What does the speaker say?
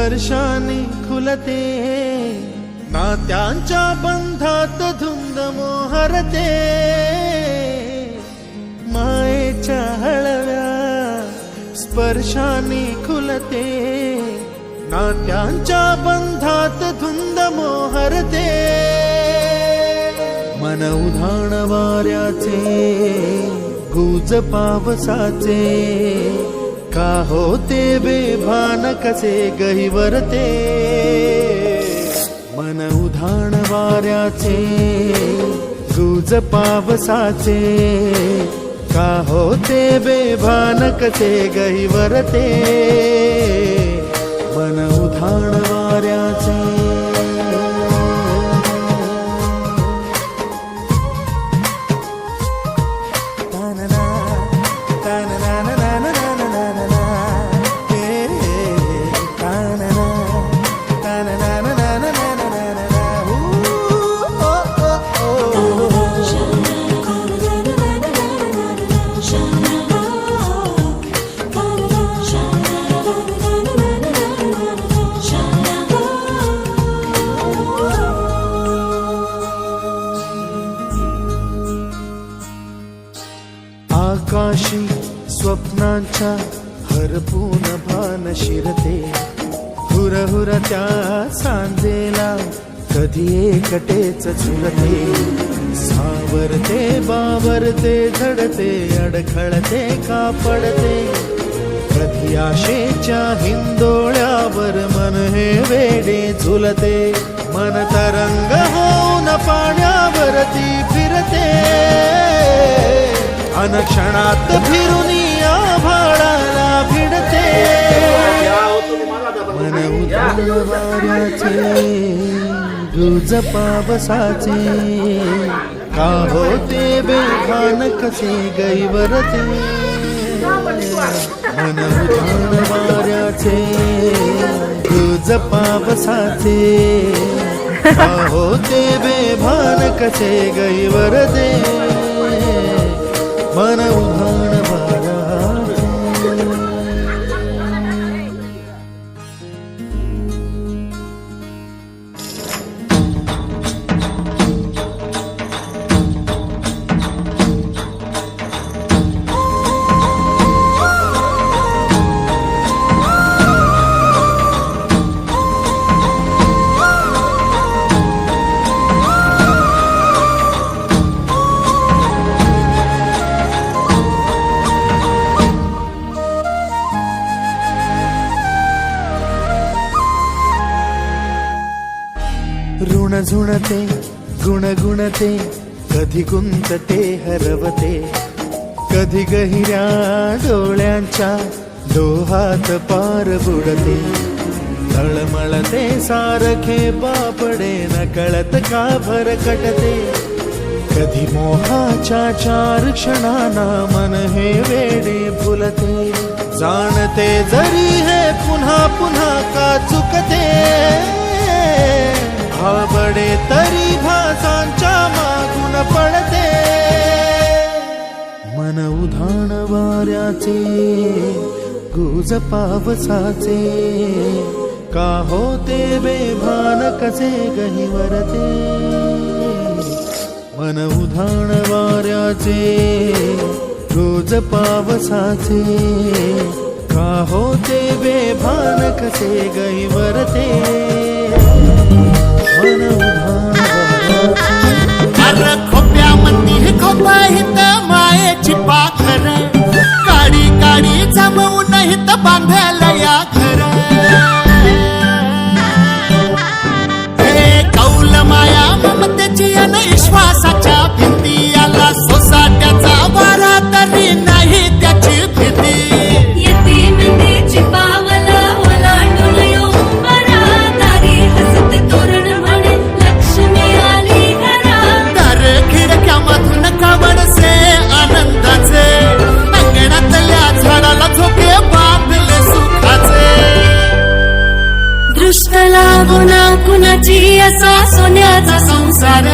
स्पर्शाने खुलते, नात्यांच्या बंधात धुंद मोहरते, मायेच्या हळव्या स्पर्शाने खुलते, नात्यांच्या बंधात धुंद मोहरते, मन उधाण वाऱ्याचे गुज पावसाचे, का होते बेभान कसे गहिवरते, मन उधाण वाऱ्याचे गुज पावसाचे, का होते बेभान कसे गहिवरते, मन उधाण वाऱ्याचे. आकाशी स्वप्नांच्या हरपून भान शिरते, हुरहुर त्या सांजेला कधी एकटेच झुलते, सावरते बावरते झडते, अडखळते का पडते, कधी आशेच्या हिंदोळ्यावर मन हे वेडे झुलते, मन तरंग होऊन पाण्यावरती फिरते, अनक्षणात फिरून आभाळाला भिडते, मन उधाण वाऱ्याचे गुज पावसाचे, का होते बेभान कसे गहिवरते, मन उधाण वाऱ्याचे गुज पावसाचे, का होते बेभान कसे गहिवरते, मन उधाण वाऱ्याचे. ऋण झुणते गुणगुणते, कधी गुंतते हरवते, कधी गहिऱ्या डोळ्यांच्या डोहात पार बुडते, तळमळते सारखे बापडे नकळत का भरकटते, कधी मोहाच्या चार क्षणांना मन हे वेडे फुलते, जाणते जरी हे पुन्हा पुन्हा का चुकते, भाबडे तरी भासांच्या मागून पडते, मन उधाण वाऱ्याचे गुज पावसाचे, का होते बेभान कसे गहिवरते, मन उधाण वाऱ्याचे गुज पावसाचे, का होते बेभान कसे गहिवरते, मन उधाण वाऱ्याचे. खोप्यामध्ये खोपा हित मायेची पाखर, काडी काडी जमवून हित बांधायला या घर, हे कौल माया ममतेची अन विश्वासाच्या भिंती, आला सोसाट्याचा वारा तरी नाही त्याची भीती, यतीमतेची पावला ओलांडून येऊन बरा, दारी हसत तोरण म्हणे लक्ष्मी आली घरा, दार खिडक्यामधून कवडसे आनंदाचे, अंगणातल्या झाडाला झोके बांधले सुखाचे, दृष्ट लागून कुणाची असा सोन्याचा संसार,